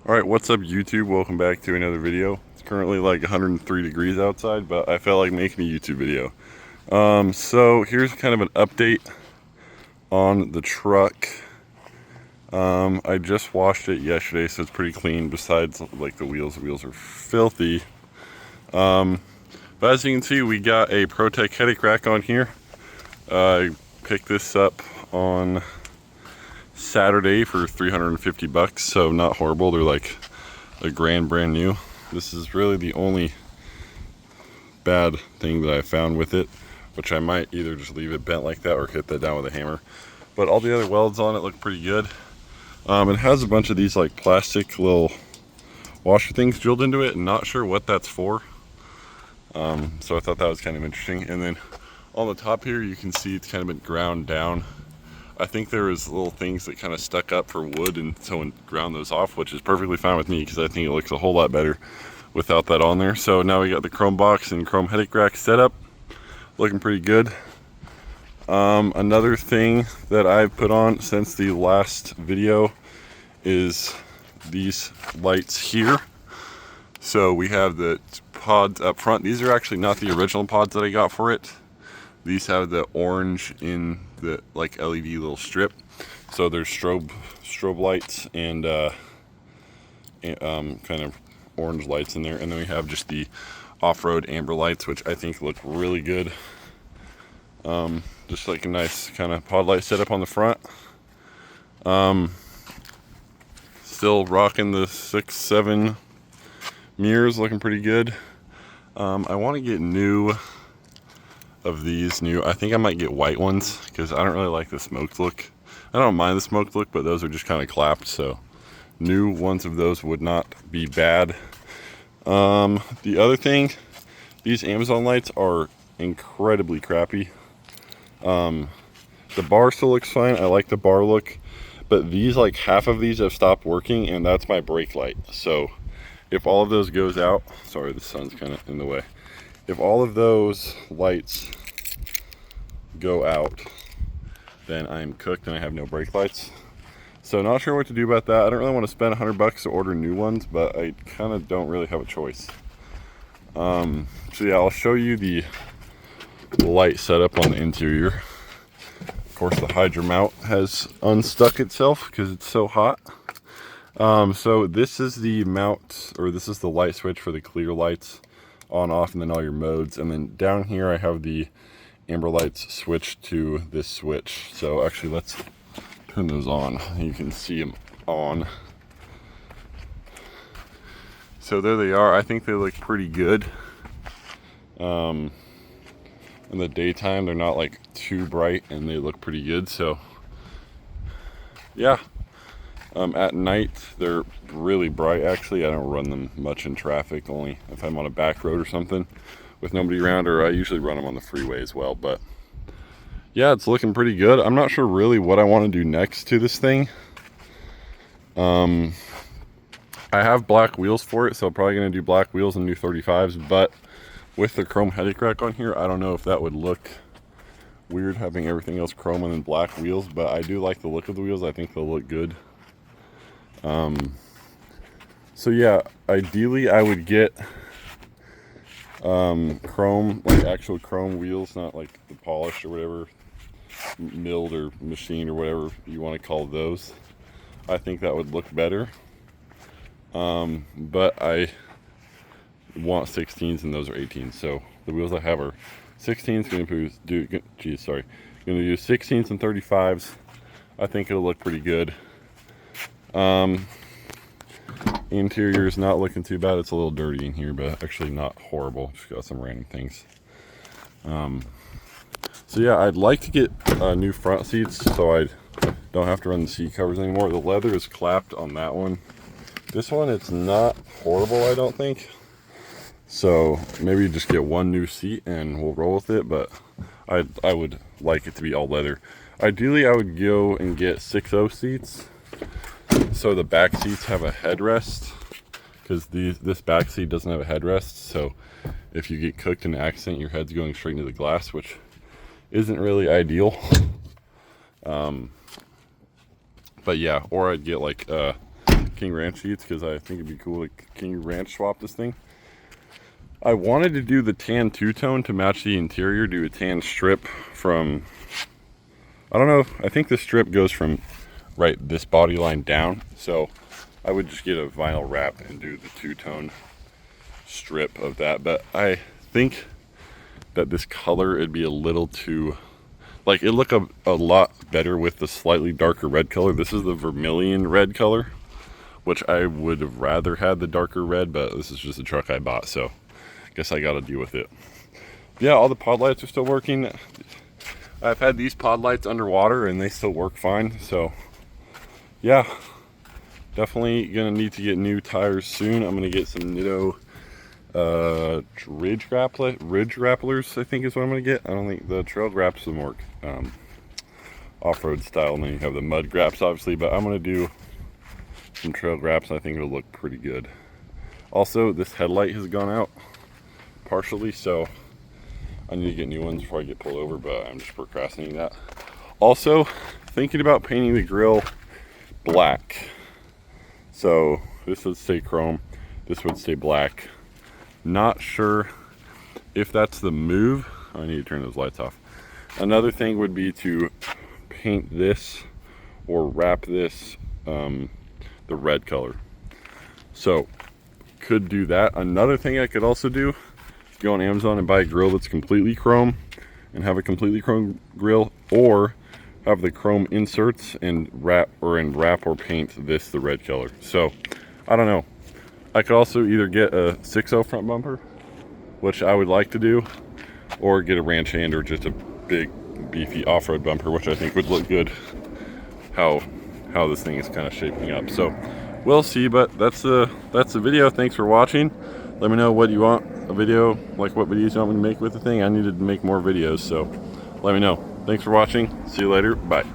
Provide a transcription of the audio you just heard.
Alright, what's up YouTube? Welcome back to another video. It's currently like 103 degrees outside, but I felt like making a YouTube video. So here's kind of an update on the truck. I just washed it yesterday, so it's pretty clean besides like the wheels. The wheels are filthy. But as you can see, we got a ProTech headache rack on here. I picked this up on Saturday for 350 bucks, so not horrible. They're like a grand brand new. This is really the only bad thing that I found with it, which I might either just leave it bent like that or hit that down with a hammer. But all the other welds on it look pretty good. It has a bunch of these like plastic little washer things drilled into it, and not sure what that's for. So I thought that was kind of interesting. And then on the top here you can see it's kind of been ground down. I think there was little things that kind of stuck up for wood, and someone ground those off, which is perfectly fine with me because I think it looks a whole lot better without that on there. So now we got the chrome box and chrome headache rack set up, looking pretty good. Another thing that I've put on since the last video is these lights here. So we have the pods up front. These are actually not the original pods that I got for it. These have the orange in the like LED little strip. So there's strobe lights and kind of orange lights in there. And then we have just the off-road amber lights, which I think look really good. Just like a nice kind of pod light setup on the front. Still rocking the 6-7 mirrors, looking pretty good. I want to get new of these new. I think I might get white ones because I don't really like the smoked look. I don't mind the smoked look, but those are just kind of clapped, so new ones of those would not be bad. The other thing, these Amazon lights are incredibly crappy. The bar still looks fine. I like the bar look, but these, like half of these have stopped working, and that's my brake light. So if all of those goes out, sorry, the sun's kind of in the way. If all of those lights go out, then I'm cooked and I have no brake lights. So not sure what to do about that. I don't really want to spend 100 bucks to order new ones, but I kind of don't really have a choice. So yeah, I'll show you the light setup on the interior. Of course, the Hydra mount has unstuck itself because it's so hot. So this is the mount, or this is the light switch for the clear lights, on, off, and then all your modes. And then down here I have the amber lights switched to this switch. So actually let's turn those on. You can see them on. So there they are. I think they look pretty good. In the daytime they're not like too bright and they look pretty good. So yeah. At night they're really bright. Actually, I don't run them much in traffic, only if I'm on a back road or something with nobody around, or I usually run them on the freeway as well. But yeah, it's looking pretty good. I'm not sure really what I want to do next to this thing. I have black wheels for it, so I'm probably going to do black wheels and new 35s, but with the chrome headache rack on here, I don't know if that would look weird having everything else chrome and then black wheels, but I do like the look of the wheels. I think they'll look good. So yeah, ideally I would get chrome, like actual chrome wheels, not like the polished or whatever, milled or machined or whatever you want to call those. I think that would look better. But I want 16s and those are 18s. So the wheels I have are 16s, going to do 16s and 35s. I think it'll look pretty good. Interior is not looking too bad. It's a little dirty in here, but actually not horrible. Just got some random things. So yeah, I'd like to get new front seats so I don't have to run the seat covers anymore. The leather is clapped on that one. This one, it's not horrible, I don't think. So maybe just get one new seat and we'll roll with it, but I would like it to be all leather. Ideally, I would go and get 6.0 seats. So the back seats have a headrest, because this back seat doesn't have a headrest. So if you get cooked in an accident, your head's going straight into the glass, which isn't really ideal. But yeah, or I'd get like King Ranch seats because I think it'd be cool to King Ranch swap this thing. I wanted to do the tan two-tone to match the interior, do a tan strip from, I don't know, I think the strip goes from right this body line down, so I would just get a vinyl wrap and do the two-tone strip of that. But I think that this color, it'd be a little too, like, it look a lot better with the slightly darker red color. This is the vermilion red color, which I would have rather had the darker red, but this is just a truck I bought, so guess I gotta deal with it. Yeah, all the pod lights are still working. I've had these pod lights underwater and they still work fine, so yeah, definitely gonna need to get new tires soon. I'm gonna get some Nitto ridge grapplers, I think is what I'm gonna get. I don't think the trail graps would work off-road style, and then you have the mud graps obviously, but I'm gonna do some trail graps. I think it'll look pretty good. Also, this headlight has gone out partially, so I need to get new ones before I get pulled over, but I'm just procrastinating that. Also, thinking about painting the grill black. So this would stay chrome, this would stay black. Not sure if that's the move. I need to turn those lights off. Another thing would be to paint this or wrap this the red color. So could do that. Another thing I could also do, go on Amazon and buy a grill that's completely chrome and have a completely chrome grill, or have the chrome inserts and wrap or paint this the red color. So I don't know. I could also either get a 6.0 front bumper, which I would like to do, or get a ranch hand or just a big beefy off-road bumper, which I think would look good how this thing is kind of shaping up. So we'll see, but that's the video. Thanks for watching. Let me know what you want a video, like what videos you want me to make with the thing. I needed to make more videos, so let me know. Thanks for watching. See you later. Bye.